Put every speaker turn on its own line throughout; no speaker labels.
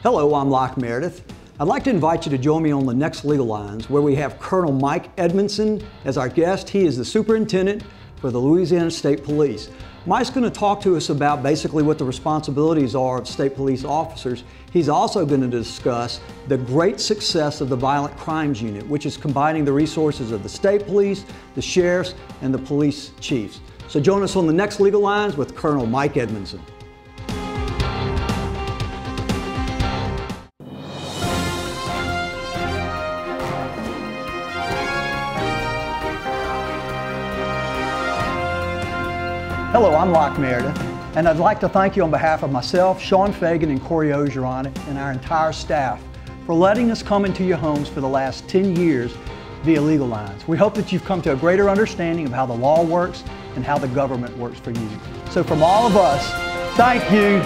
Hello, I'm Locke Meredith. I'd like to invite you to join me on the next Legal Lines, where we have Colonel Mike Edmonson as our guest. He is the superintendent for the Louisiana State Police. Mike's going to talk to us about basically what the responsibilities are of state police officers. He's also going to discuss the great success of the Violent Crimes Unit, which is combining the resources of the state police, the sheriffs, and the police chiefs. So join us on the next Legal Lines with Colonel Mike Edmonson. Hello, I'm Locke Meredith, and I'd like to thank you on behalf of myself, Sean Fagan, and Corey Ogeron, and our entire staff for letting us come into your homes for the last 10 years via Legal Lines. We hope that you've come to a greater understanding of how the law works and how the government works for you. So from all of us, thank you.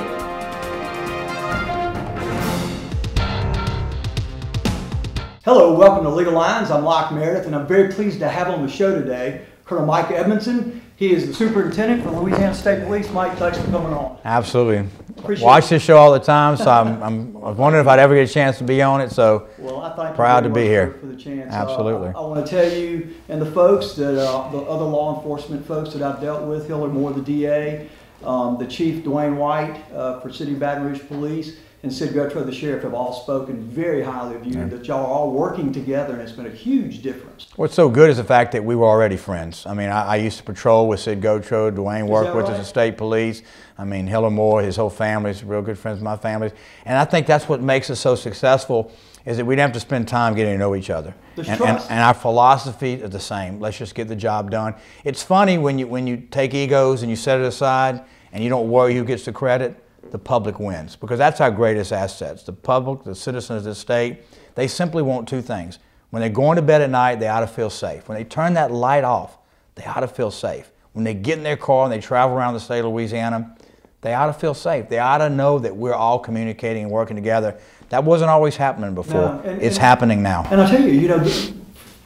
Hello, welcome to Legal Lines. I'm Locke Meredith, and I'm very pleased to have on the show today Colonel Mike Edmonson. He is the superintendent for Louisiana State Police. Mike, thanks for coming on.
Absolutely.
Appreciate
Watch this show all the time, so I was wondering if I'd ever get a chance to be on it, so
well, I thank
proud
you
to be here.
For the chance.
Absolutely.
I want to tell you and the folks that the other law enforcement folks that I've dealt with, Hiller Moore, the DA, the Chief Dwayne White for City of Baton Rouge Police, and Sid Gutro, the sheriff, have all spoken very highly of you, and that y'all are all working together, and it's been a huge difference.
What's so good is the fact that we were already friends. I mean, I used to patrol with Sid Gutro. Dwayne worked with us at State Police. I mean, Hiller Moore, his whole family is real good friends with my family. And I think that's what makes us so successful, is that we don't have to spend time getting to know each other. And our philosophy is the same. Let's just get the job done. It's funny when you take egos and you set it aside and you don't worry who gets the credit. The public wins, because that's our greatest assets. The public, the citizens of the state, they simply want two things. When they're going to bed at night, they ought to feel safe. When they turn that light off, they ought to feel safe. When they get in their car and they travel around the state of Louisiana, they ought to feel safe. They ought to know that we're all communicating and working together. That wasn't always happening before. No, it's happening now.
And I'll tell you,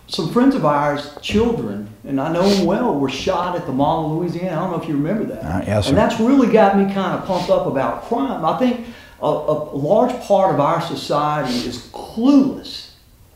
some friends of ours, children, and I know them well, were shot at the Mall of Louisiana. I don't know if you remember that.
Yes, sir.
And that's really got me kind of pumped up about crime. I think a large part of our society is clueless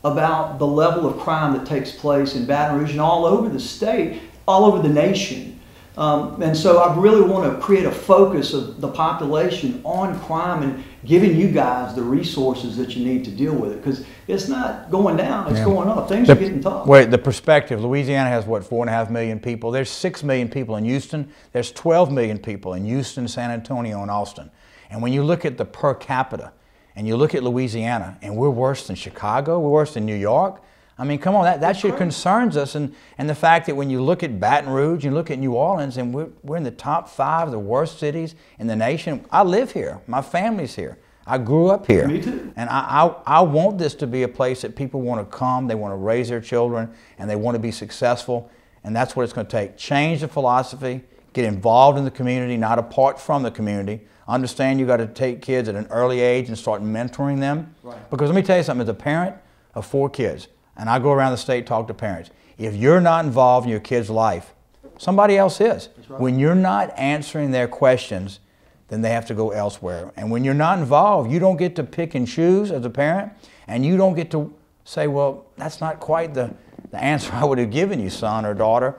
about the level of crime that takes place in Baton Rouge and all over the state, all over the nation. And so I really want to create a focus of the population on crime and giving you guys the resources that you need to deal with it, because it's not going down, it's going up. Things are getting tough.
Wait, the perspective, Louisiana has what, 4.5 million people? There's 6 million people in Houston. There's 12 million people in Houston, San Antonio, and Austin. And when you look at the per capita and you look at Louisiana, and we're worse than Chicago, we're worse than New York, I mean, come on, that should concern us. And the fact that when you look at Baton Rouge, you look at New Orleans, and we're in the top 5 of the worst cities in the nation. I live here. My family's here. I grew up here.
Me too.
And I want this to be a place that people want to come, they want to raise their children, and they want to be successful. And that's what it's going to take. Change the philosophy, get involved in the community, not apart from the community. Understand you got to take kids at an early age and start mentoring them.
Right.
Because let me tell you something, as a parent of 4 kids, and I go around the state, talk to parents. If you're not involved in your kid's life, somebody else is.
Right.
When you're not answering their questions, then they have to go elsewhere. And when you're not involved, you don't get to pick and choose as a parent, and you don't get to say, well, that's not quite the answer I would have given you, son or daughter.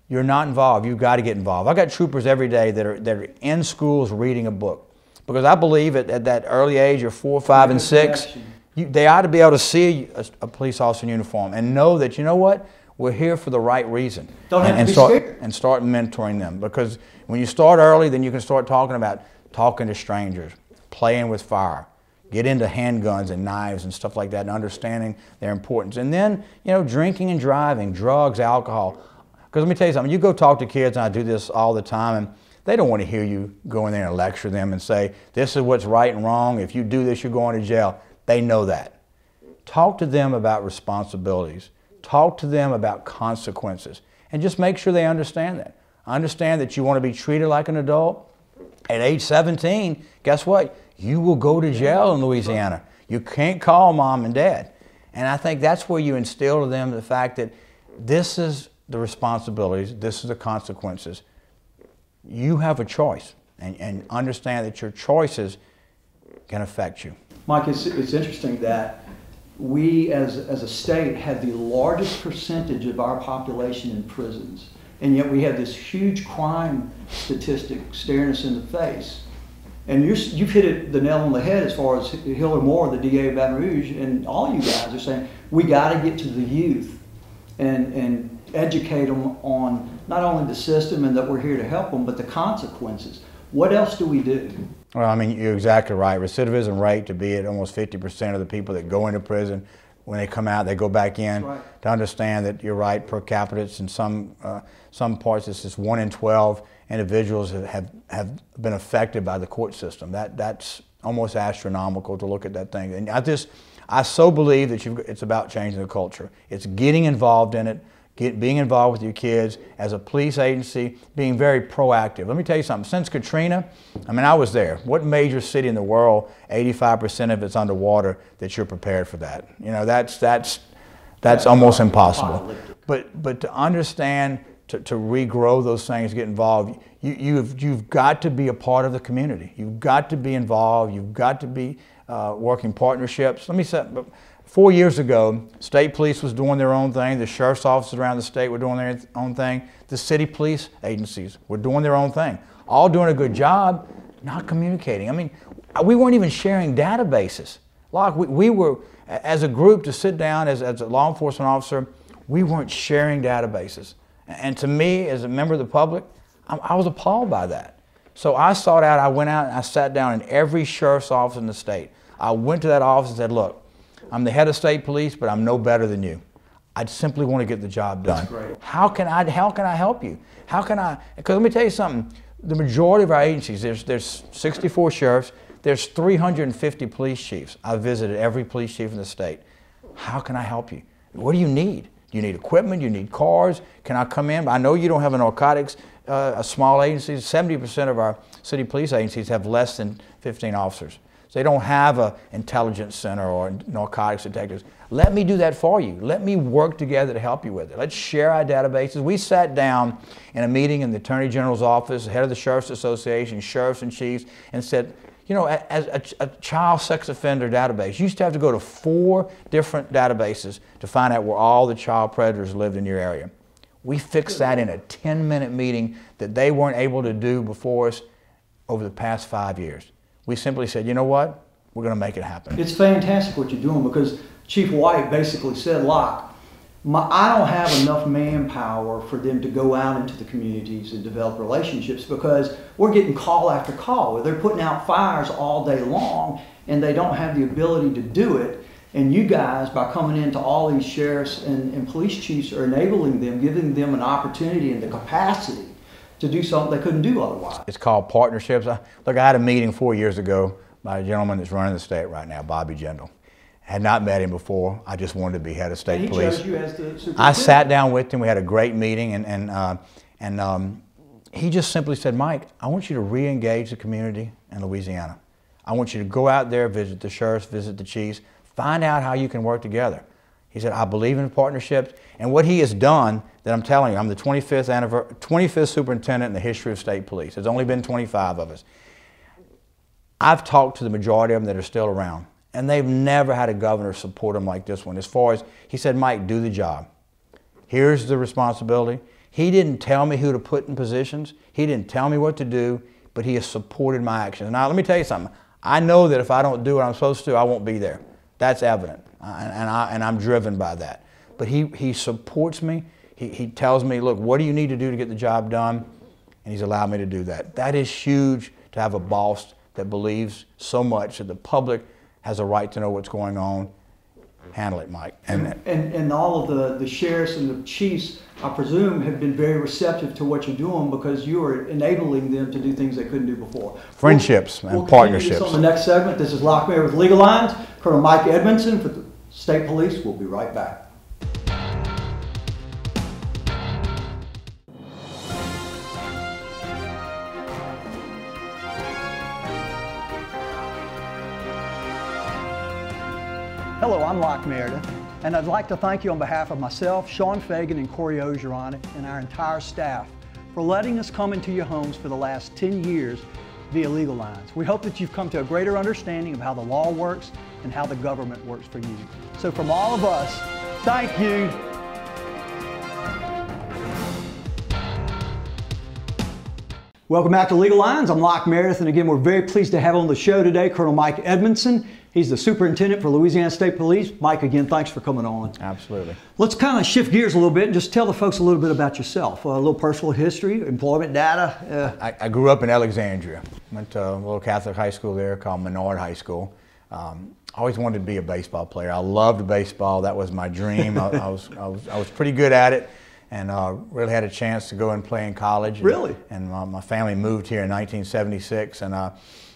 You're not involved. You've got to get involved. I got troopers every day that are in schools reading a book, because I believe at that early age of 4, 5, and 6, they ought to be able to see a police officer in uniform and know that, you know what, we're here for the right reason.
And
start mentoring them. Because when you start early, then you can start talking to strangers, playing with fire, get into handguns and knives and stuff like that, and understanding their importance. And then, drinking and driving, drugs, alcohol. Because let me tell you something, you go talk to kids, and I do this all the time, and they don't want to hear you go in there and lecture them and say, this is what's right and wrong. If you do this, you're going to jail. They know that. Talk to them about responsibilities. Talk to them about consequences. And just make sure they understand that. Understand that you want to be treated like an adult. At age 17, guess what? You will go to jail in Louisiana. You can't call mom and dad. And I think that's where you instill to them the fact that this is the responsibilities, this is the consequences. You have a choice, and understand that your choices can affect you.
Mike, it's interesting that we as a state have the largest percentage of our population in prisons, and yet we have this huge crime statistic staring us in the face. And you've hit the nail on the head as far as Hill or Moore, the DA of Baton Rouge, and all you guys are saying, we got to get to the youth and educate them on not only the system and that we're here to help them, but the consequences. What else do we do?
Well, I mean, you're exactly right. Recidivism rate to be at almost 50% of the people that go into prison, when they come out, they go back in. Right. To understand that you're right, per capita, it's in some parts, it's just 1 in 12 individuals have been affected by the court system. That's almost astronomical to look at that thing. And I so believe that it's about changing the culture. It's getting involved in it, being involved with your kids as a police agency, being very proactive. Let me tell you something. Since Katrina, I mean, I was there. What major city in the world, 85% of it's underwater, that you're prepared for that? You know, that's almost impossible. But to understand, to regrow those things, get involved, you've got to be a part of the community. You've got to be involved. You've got to be working partnerships. Let me say, 4 years ago, state police was doing their own thing. The sheriff's offices around the state were doing their own thing. The city police agencies were doing their own thing. All doing a good job, not communicating. I mean, we weren't even sharing databases. Locke, we were, as a group, to sit down as a law enforcement officer, we weren't sharing databases. And to me, as a member of the public, I was appalled by that. So I went out and I sat down in every sheriff's office in the state. I went to that office and said, look, I'm the head of state police, but I'm no better than you. I simply want to get the job done.
That's great.
How can I help you? How can I, because let me tell you something, the majority of our agencies, there's 64 sheriffs, there's 350 police chiefs. I've visited every police chief in the state. How can I help you? What do you need? Do you need equipment? Do you need cars? Can I come in? I know you don't have a narcotics, a small agency. 70% of our city police agencies have less than 15 officers. So they don't have an intelligence center or narcotics detectives. Let me do that for you. Let me work together to help you with it. Let's share our databases. We sat down in a meeting in the Attorney General's office, the head of the Sheriff's Association, sheriffs and chiefs, and said, you know, as a child sex offender database, you used to have to go to 4 different databases to find out where all the child predators lived in your area. We fixed that in a 10-minute meeting that they weren't able to do before us over the past 5 years. We simply said, you know what, we're going to make it happen.
It's fantastic what you're doing, because Chief White basically said, Locke, I don't have enough manpower for them to go out into the communities and develop relationships, because we're getting call after call. They're putting out fires all day long and they don't have the ability to do it. And you guys, by coming into all these sheriffs and police chiefs, are enabling them, giving them an opportunity and the capacity to do something they couldn't do otherwise.
It's called partnerships. Look, I had a meeting 4 years ago by a gentleman that's running the state right now, Bobby Jindal. Had not met him before. I just wanted to be head of state police.
Chose you as the superintendent.
I sat down with him. We had a great meeting, and he just simply said, Mike, I want you to re-engage the community in Louisiana. I want you to go out there, visit the sheriffs, visit the chiefs, find out how you can work together. He said, I believe in partnerships. And what he has done, that I'm telling you, I'm the 25th superintendent in the history of state police. There's only been 25 of us. I've talked to the majority of them that are still around, and they've never had a governor support them like this one. As far as, he said, Mike, do the job. Here's the responsibility. He didn't tell me who to put in positions. He didn't tell me what to do, but he has supported my actions. Now, let me tell you something. I know that if I don't do what I'm supposed to, I won't be there. That's evident, and I'm driven by that. But he supports me. He tells me, look, what do you need to do to get the job done? And he's allowed me to do that. That is huge, to have a boss that believes so much that the public has a right to know what's going on. Handle it, Mike.
And all of the sheriffs and the chiefs, I presume, have been very receptive to what you're doing, because you are enabling them to do things they couldn't do before.
Friendships and partnerships.
On the next segment, this is Locke Meredith with Legal Lines. Colonel Mike Edmonson for the State Police. We'll be right back. Hello, I'm Locke Meredith, and I'd like to thank you on behalf of myself, Sean Fagan, and Corey Ogeron, and our entire staff for letting us come into your homes for the last 10 years via Legal Lines. We hope that you've come to a greater understanding of how the law works and how the government works for you. So from all of us, thank you. Welcome back to Legal Lines. I'm Locke Meredith, and again, we're very pleased to have on the show today Colonel Mike Edmonson. He's the superintendent for Louisiana State Police. Mike, again, thanks for coming on.
Absolutely.
Let's kind of shift gears a little bit and just tell the folks a little bit about yourself. A little personal history, employment data.
I grew up in Alexandria. Went to a little Catholic high school there called Menard High School. I always wanted to be a baseball player. I loved baseball. That was my dream. I was pretty good at it, and really had a chance to go and play in college.
Really?
And my family moved here in 1976, and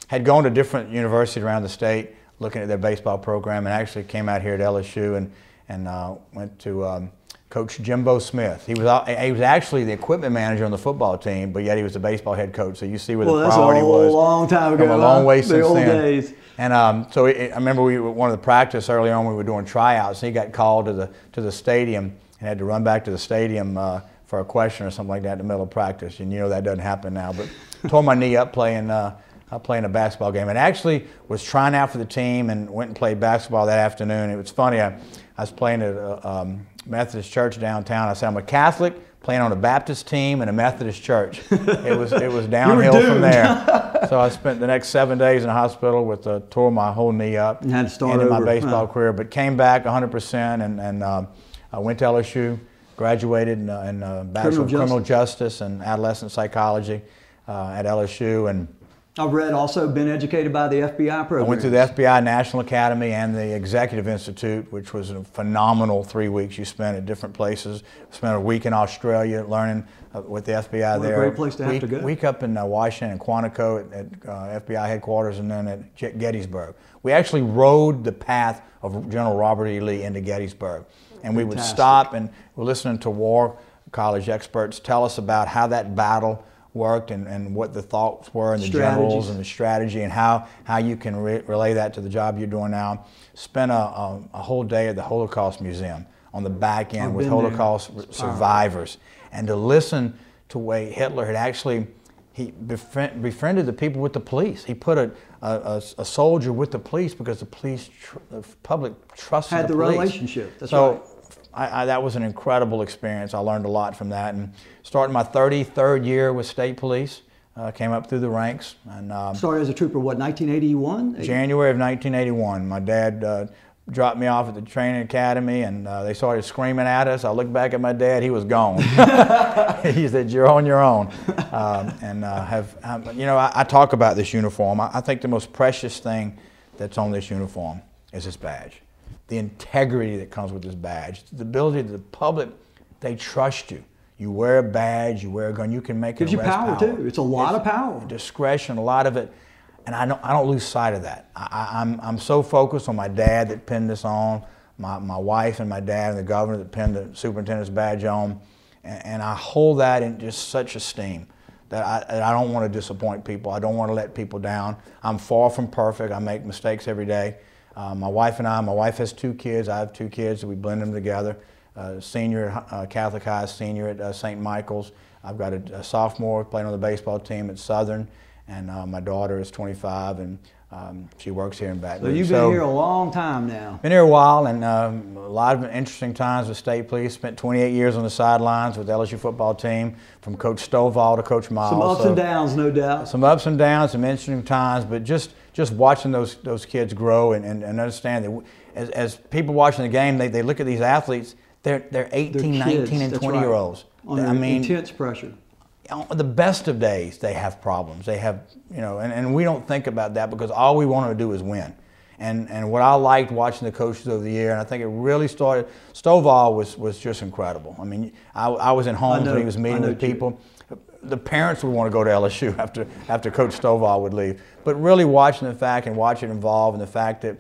had gone to different universities around the state looking at their baseball program, and actually came out here at LSU and went to Coach Jimbo Smith. He was actually the equipment manager on the football team, but yet he was the baseball head coach. So you see where the priority was.
That's a long time ago.
Come a long way since
the old
then.
Days.
And I remember one of the practice early on, we were doing tryouts, and he got called to the stadium and had to run back to the stadium for a question or something like that in the middle of practice. And you know that doesn't happen now. But tore my knee up playing a basketball game, and actually was trying out for the team and went and played basketball that afternoon. It was funny. I was playing at a Methodist church downtown. I said, I'm a Catholic playing on a Baptist team in a Methodist church. It was downhill from there. So I spent the next 7 days in the hospital with tore my whole knee up.
And had to start
ended
over.
my baseball career, but came back 100%, and I went to LSU, graduated in Bachelor of Criminal Justice and Adolescent Psychology at LSU, and
I've read also been educated by the FBI program.
I went through the FBI National Academy and the Executive Institute, which was a phenomenal 3 weeks you spent at different places. Spent a week in Australia learning with the FBI there.
What a great place to have to go.
Week up in Washington and Quantico at FBI headquarters, and then at Gettysburg. We actually rode the path of General Robert E. Lee into Gettysburg. And we would stop, and we're listening to war college experts tell us about how that battle worked and what the thoughts were and the generals and the strategy, and how you can relay that to the job you're doing now. Spent a whole day at the Holocaust Museum on the back end with Holocaust survivors, and to listen to the way Hitler had actually befriended the people with the police. He put a soldier with the police because the public trusted the police.
Had the relationship. That's
so,
right.
That was an incredible experience. I learned a lot from that, and started my 33rd year with State Police. Came up through the ranks, and
started as a trooper. What, 1981?
January of 1981. My dad dropped me off at the training academy, and they started screaming at us. I looked back at my dad; he was gone. He said, "You're on your own." I talk about this uniform. I think the most precious thing that's on this uniform is this badge. The integrity that comes with this badge, the ability to the public, they trust you. You wear a badge, you wear a gun, you can make it.
Gives you power too. It's a lot of power.
Discretion, a lot of it, and I don't lose sight of that. I'm so focused on my dad that pinned this on, my wife and my dad and the governor that pinned the superintendent's badge on, and I hold that in just such esteem that I don't want to disappoint people. I don't want to let people down. I'm far from perfect. I make mistakes every day. My wife has 2 kids, I have 2 kids, so we blend them together. Senior at Catholic High, senior at St. Michael's. I've got a sophomore playing on the baseball team at Southern, and my daughter is 25, and she works here in Baton Rouge.
So you've been here a long time now.
Been here a while, and a lot of interesting times with State Police. Spent 28 years on the sidelines with the LSU football team, from Coach Stovall to Coach Miles.
Some ups and downs, no doubt.
Some ups and downs, some interesting times, but just watching those kids grow and understand that as people watching the game, they look at these athletes, they're 18, 19, and 20-year-olds.
Under intense pressure.
On the best of days, they have problems. They have, and we don't think about that because all we want to do is win. And what I liked watching the coaches over the year, and I think it really started, Stovall was just incredible. I mean, I was in homes when he was meeting with people. The parents would want to go to LSU after Coach Stovall would leave. But really watching the fact and watching it evolve, and the fact that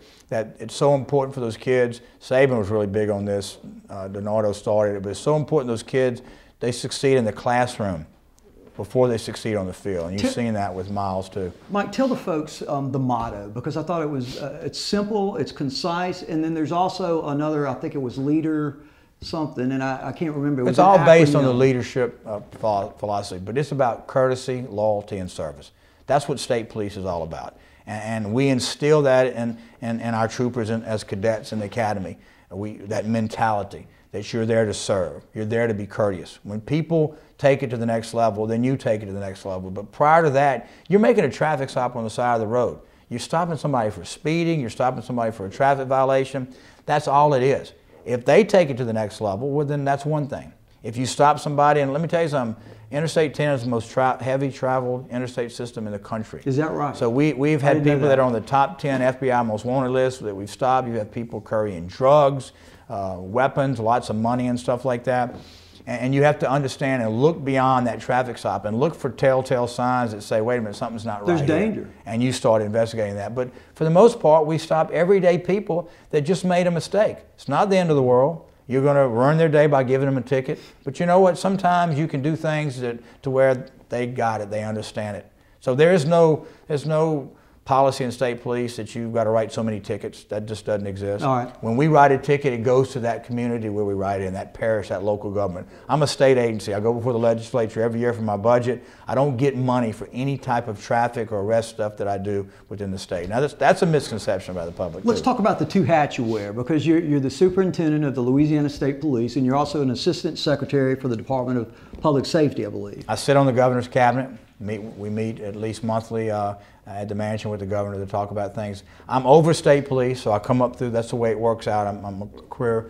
it's so important for those kids. Saban was really big on this. Donardo started it, but it's so important those kids, they succeed in the classroom before they succeed on the field. And you've seen that with Miles too.
Mike, tell the folks the motto, because I thought it was, it's simple, it's concise, and then there's also another, I think it was leader something, and I can't remember.
It's all based on the leadership philosophy, but it's about courtesy, loyalty, and service. That's what state police is all about. And we instill that in our troopers as cadets in the academy. That mentality that you're there to serve, you're there to be courteous. When people take it to the next level, then you take it to the next level. But prior to that, you're making a traffic stop on the side of the road. You're stopping somebody for speeding, you're stopping somebody for a traffic violation. That's all it is. If they take it to the next level, well, then that's one thing. If you stop somebody, and let me tell you something, Interstate 10 is the most heavy traveled interstate system in the country.
Is that right?
So we've had people that are on the top 10 FBI most wanted list that we've stopped. You have people carrying drugs, weapons, lots of money and stuff like that. And you have to understand and look beyond that traffic stop and look for telltale signs that say, wait a minute, something's not right.
There's danger.
Here. And you start investigating that. But for the most part, we stop everyday people that just made a mistake. It's not the end of the world. You're going to ruin their day by giving them a ticket. But you know what? Sometimes you can do things to where they got it, they understand it. So there's no policy in state police that you've got to write so many tickets. That just doesn't exist.
All right.
When we write a ticket, it goes to that community where we write it, in that parish, that local government. I'm a state agency. I go before the legislature every year for my budget. I don't get money for any type of traffic or arrest stuff that I do within the state. Now that's a misconception by the public.
Let's talk about the two hats you wear, because you're the superintendent of the Louisiana State Police, and you're also an assistant secretary for the Department of Public Safety, I believe.
I sit on the governor's cabinet. We meet at least monthly at the mansion with the governor to talk about things. I'm over state police, so I come up through, that's the way it works out. I'm a career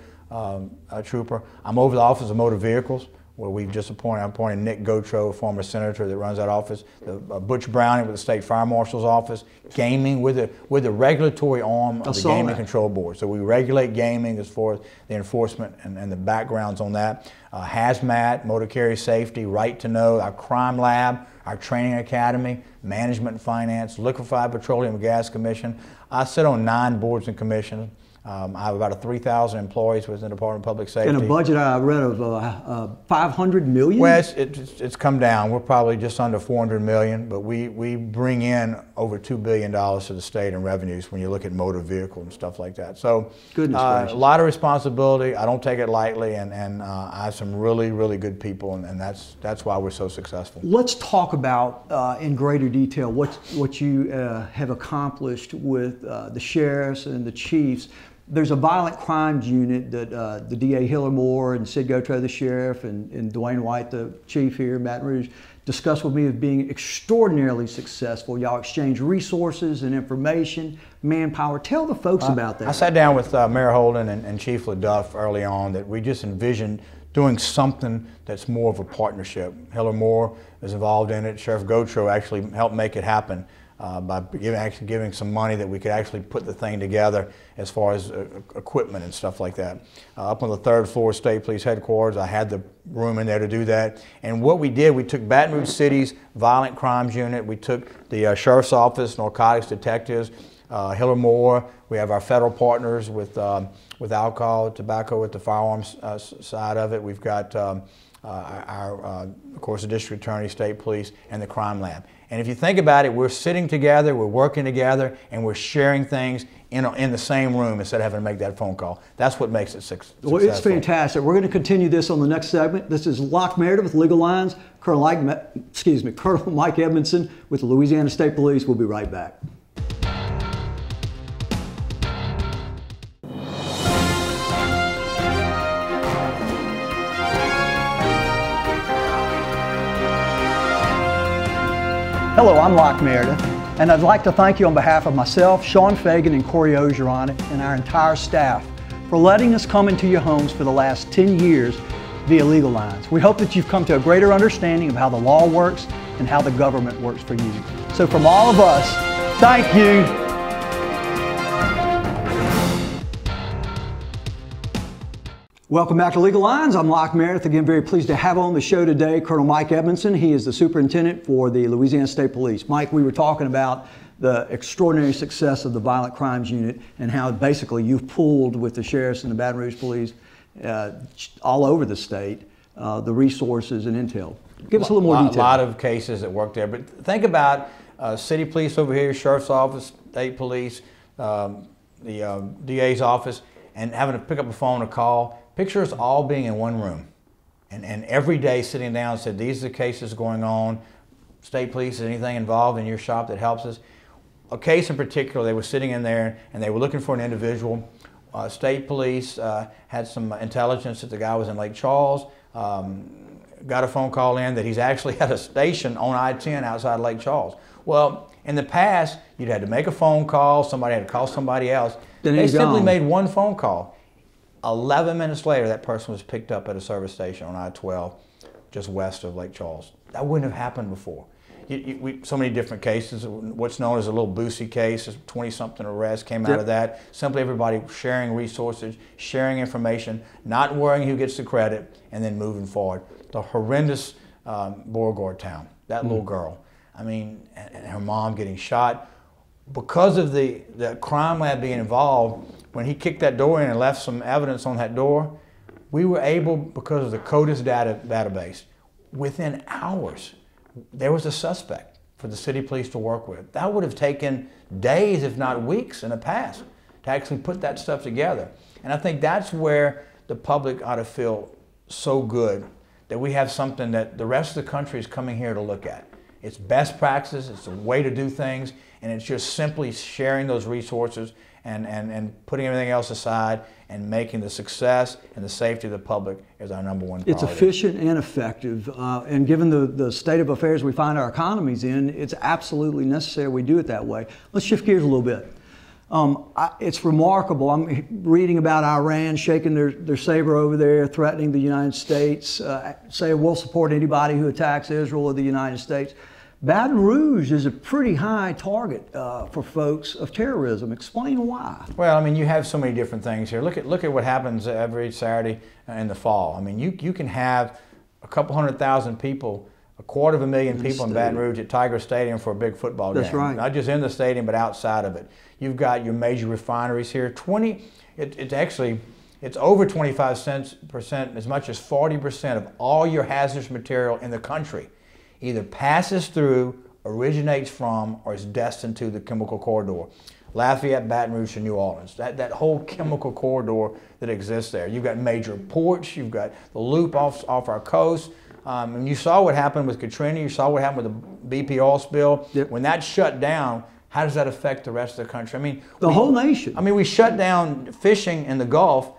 trooper. I'm over the Office of Motor Vehicles, where we've just appointed Nick Gotro, a former senator that runs that office, Butch Browning with the State Fire Marshal's office, gaming with the regulatory arm of the Gaming Control Board. So we regulate gaming as far as the enforcement and the backgrounds on that. Hazmat, motor carrier safety, right to know, our crime lab, our training academy, management and finance, liquefied petroleum and gas commission. I sit on 9 boards and commissions. I have about 3,000 employees within the Department of Public Safety.
And a budget I read of 500 million?
Well, it's come down. We're probably just under 400 million, but we bring in over $2 billion to the state in revenues when you look at motor vehicle and stuff like that. So a lot of responsibility. I don't take it lightly, and I have some really, really good people, and that's why we're so successful. Let's
talk about in greater detail what you have accomplished with the sheriffs and the chiefs. There's a violent crimes unit that the DA Hiller Moore and Sid Gotro, the sheriff, and Dwayne White, the chief here in Baton Rouge, discussed with me as being extraordinarily successful. Y'all exchange resources and information, manpower. Tell the folks about that.
I sat down with Mayor Holden and Chief LaDuff early on that we just envisioned doing something that's more of a partnership. Hiller Moore is involved in it. Sheriff Gotro actually helped make it happen. By giving some money that we could actually put the thing together as far as equipment and stuff like that. Up on the 3rd floor of State Police Headquarters, I had the room in there to do that. And what we did, we took Baton Rouge City's Violent Crimes Unit, we took the Sheriff's Office, narcotics detectives, Hiller Moore, we have our federal partners with alcohol, tobacco, with the firearms side of it. We've got of course, the District Attorney, State Police, and the Crime Lab. And if you think about it, we're sitting together, we're working together, and we're sharing things in the same room instead of having to make that phone call. That's what makes it successful.
Well, it's fantastic. We're going to continue this on the next segment. This is Locke Meredith with Legal Lines, Colonel Mike Edmonson with the Louisiana State Police. We'll be right back. Hello, I'm Locke Meredith, and I'd like to thank you on behalf of myself, Sean Fagan, and Corey Ogeron, and our entire staff for letting us come into your homes for the last 10 years via Legal Lines. We hope that you've come to a greater understanding of how the law works and how the government works for you. So from all of us, thank you. Welcome back to Legal Lines. I'm Locke Meredith. Again, very pleased to have on the show today Colonel Mike Edmonson. He is the superintendent for the Louisiana State Police. Mike, we were talking about the extraordinary success of the Violent Crimes Unit and how basically you've pulled with the sheriffs and the Baton Rouge Police all over the state the resources and intel. Give us a little more detail.
A lot of cases that work there, but think about city police over here, sheriff's office, state police, the DA's office, and having to pick up a phone or call. Picture us all being in one room and every day sitting down and said, these are the cases going on, State Police, is anything involved in your shop that helps us? A case in particular, they were sitting in there and they were looking for an individual. State Police had some intelligence that the guy was in Lake Charles. Got a phone call in that he's actually at a station on I-10 outside Lake Charles. Well, in the past, you'd had to make a phone call, somebody had to call somebody else. They simply made one phone call. 11 minutes later, that person was picked up at a service station on I-12, just west of Lake Charles. That wouldn't have happened before. So many different cases. What's known as a little Boosie case, 20-something arrests came out of that. Simply everybody sharing resources, sharing information, not worrying who gets the credit, and then moving forward. The horrendous Beauregard town, that little girl. I mean, and her mom getting shot. Because of the crime lab being involved, when he kicked that door in and left some evidence on that door, we were able, because of the CODIS database, within hours, there was a suspect for the city police to work with. That would have taken days, if not weeks in the past, to actually put that stuff together. And I think that's where the public ought to feel so good that we have something that the rest of the country is coming here to look at. It's best practices, it's a way to do things, and it's just simply sharing those resources and putting everything else aside and making the success and the safety of the public is our number one priority.
It's efficient and effective, and given the state of affairs we find our economies in, it's absolutely necessary we do it that way. Let's shift gears a little bit. It's remarkable. I'm reading about Iran shaking their saber over there, threatening the United States, saying we'll support anybody who attacks Israel or the United States. Baton Rouge is a pretty high target for folks of terrorism. Explain why.
Well, I mean, you have so many different things here. Look at what happens every Saturday in the fall. I mean, you can have a couple 100,000 people, 250,000 people in Baton Rouge at Tiger Stadium for a big football game.
That's right.
Not just in the stadium, but outside of it. You've got your major refineries here. It's over 25%, as much as 40% of all your hazardous material in the country either passes through, originates from, or is destined to the chemical corridor. Lafayette, Baton Rouge, and New Orleans. That whole chemical corridor that exists there. You've got major ports, you've got the loop off our coast. And you saw what happened with Katrina, you saw what happened with the BP oil spill.
Yep.
When that shut down, how does that affect the rest of the country? I mean,
the whole nation.
I mean, we shut down fishing in the Gulf,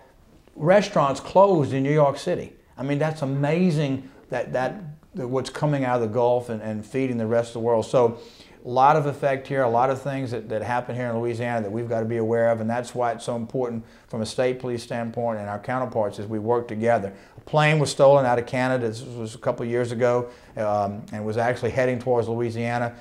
restaurants closed in New York City. I mean, that's amazing that what's coming out of the Gulf and feeding the rest of the world. So a lot of effect here, a lot of things that happen here in Louisiana that we've got to be aware of, and that's why it's so important from a state police standpoint and our counterparts as we work together. A plane was stolen out of Canada. This was a couple of years ago and was actually heading towards Louisiana.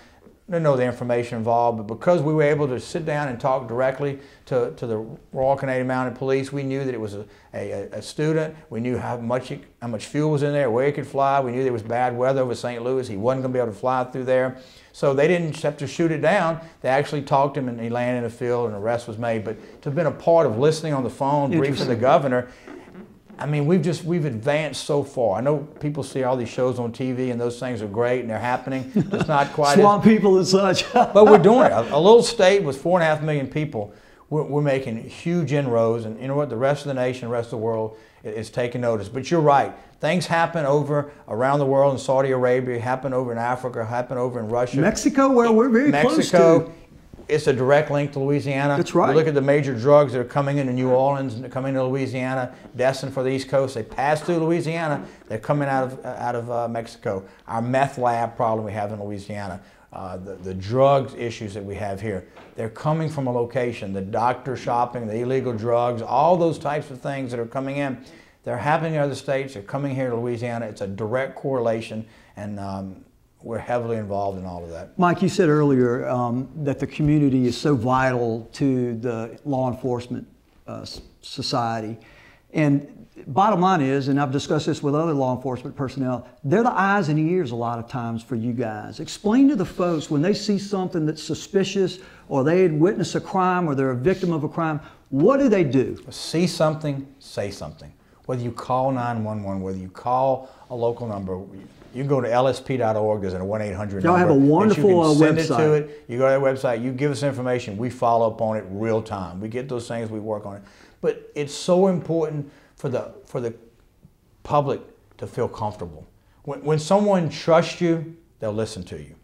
I didn't know the information involved, but because we were able to sit down and talk directly to the Royal Canadian Mounted Police, we knew that it was a student. We knew how much fuel was in there, where he could fly. We knew there was bad weather over St. Louis. He wasn't going to be able to fly through there. So they didn't just have to shoot it down. They actually talked to him, and he landed in the field, and an arrest was made. But to have been a part of listening on the phone, briefing the governor, I mean, we've advanced so far. I know people see all these shows on TV, and those things are great, and they're happening. It's not quite
swamp people and such.
But we're doing it. A little state with 4.5 million people, we're making huge inroads, and you know what? The rest of the nation, the rest of the world is taking notice. But you're right. Things happen around the world in Saudi Arabia, happen over in Africa, happen over in Russia.
Mexico, where we're very close to.
It's a direct link to Louisiana.
That's right.
You look at the major drugs that are coming into New Orleans and coming to Louisiana, destined for the East Coast. They pass through Louisiana. They're coming out of Mexico. Our meth lab problem we have in Louisiana, the drugs issues that we have here, they're coming from a location. The doctor shopping, the illegal drugs, all those types of things that are coming in, they're happening in other states. They're coming here to Louisiana. It's a direct correlation, and we're heavily involved in all of that.
Mike, you said earlier that the community is so vital to the law enforcement society. And bottom line is, and I've discussed this with other law enforcement personnel, they're the eyes and ears a lot of times for you guys. Explain to the folks when they see something that's suspicious, or they had witnessed a crime, or they're a victim of a crime, what do they do?
See something, say something. Whether you call 911, whether you call a local number, you can go to lsp.org, there's a 1-800 number.
Y'all have a wonderful
website. You can send
website.
it to it. You go to that website, you give us information, we follow up on it real time. We get those things, we work on it. But it's so important for the public to feel comfortable. When someone trusts you they'll listen to you.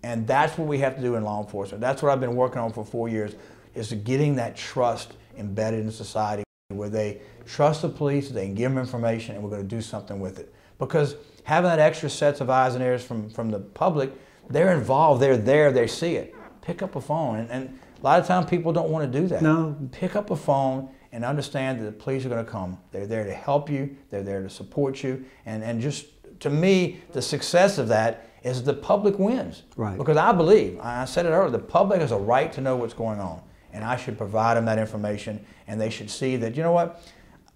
And that's what we have to do in law enforcement. That's what I've been working on for 4 years, is getting that trust embedded in society where they trust the police, they can give them information, and we're going to do something with it. Because having that extra sets of eyes and ears from the public, they're involved, they're there, they see it. Pick up a phone. And a lot of times people don't want to do that.
No.
Pick up a phone and understand that the police are going to come. They're there to help you, they're there to support you, and just, to me, the success of that is the public wins.
Right.
Because I believe, I said it earlier, the public has a right to know what's going on. And I should provide them that information, and they should see that, you know what?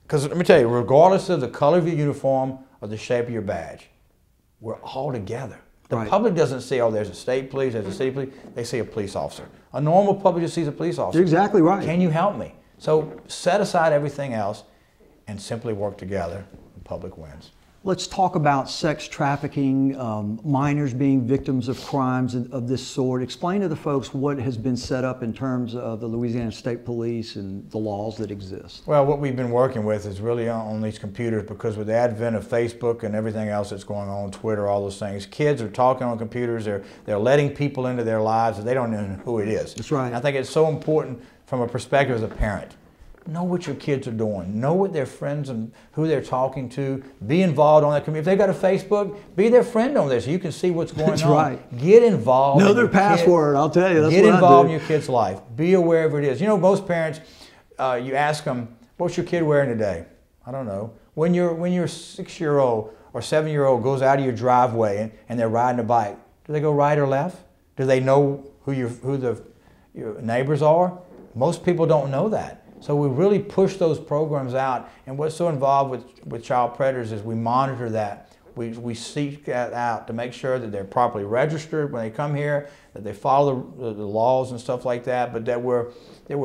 Because let me tell you, regardless of the color of your uniform or the shape of your badge, we're all together. The
Right.
public doesn't see, oh, there's a state police, there's a city police. They see a police officer. A normal public just sees a police officer.
You're exactly right.
Can you help me? So set aside everything else and simply work together. The public wins.
Let's talk about sex trafficking, minors being victims of crimes of this sort. Explain to the folks what has been set up in terms of the Louisiana State Police and the laws that exist.
Well, what we've been working with is really on these computers, because with the advent of Facebook and everything else that's going on, Twitter, all those things, kids are talking on computers, they're letting people into their lives that they don't know who it is.
That's right.
And I think it's so important from a perspective as a parent. Know what your kids are doing. Know what their friends and who they're talking to. Be involved on that community. If they've got a Facebook, be their friend on there so you can see what's going on.
That's right.
Get involved.
Know their password, I'll tell you. That's
Get
what
involved
I
in
do.
your kid's life. Be aware of it is. You know, most parents, you ask them, what's your kid wearing today? I don't know. When your 6-year-old or 7-year-old goes out of your driveway and they're riding a bike, do they go right or left? Do they know who your neighbors are? Most people don't know that. So we really push those programs out, and what's so involved with child predators is we monitor that. We seek that out to make sure that they're properly registered when they come here, that they follow the laws and stuff like that, but that we're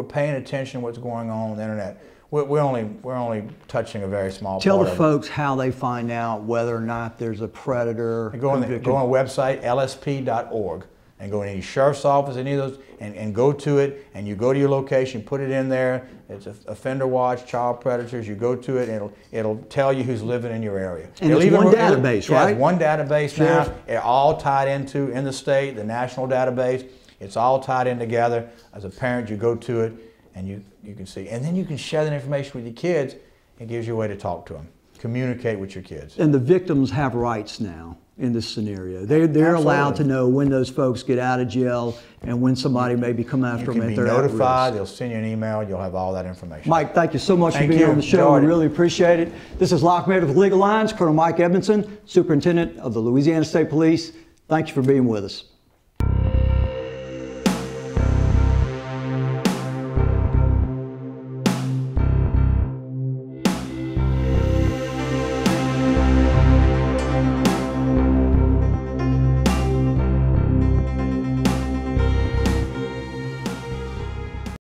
paying attention to what's going on the internet. We're only touching a very small
Tell
part
the
of
folks how they find out whether or not there's a predator.
Go on the website, lsp.org. And go to any sheriff's office, any of those, and go to it, and you go to your location, put it in there. It's offender watch, child predators. You go to it, and it'll tell you who's living in your area.
And it's one database, right?
Yeah, it's one database now. It's all tied into, in the state, the national database. It's all tied in together. As a parent, you go to it, and you can see. And then you can share that information with your kids. It gives you a way to talk to them. Communicate with your kids.
And the victims have rights now in this scenario. They're allowed to know when those folks get out of jail and when somebody maybe come after them if they're at risk.
You can be notified. They'll send you an email. You'll have all that information.
Mike, thank you so much for being on the show. We really appreciate it. This is Locke Meredith with Legal Lines. Colonel Mike Edmonson, Superintendent of the Louisiana State Police. Thank you for being with us.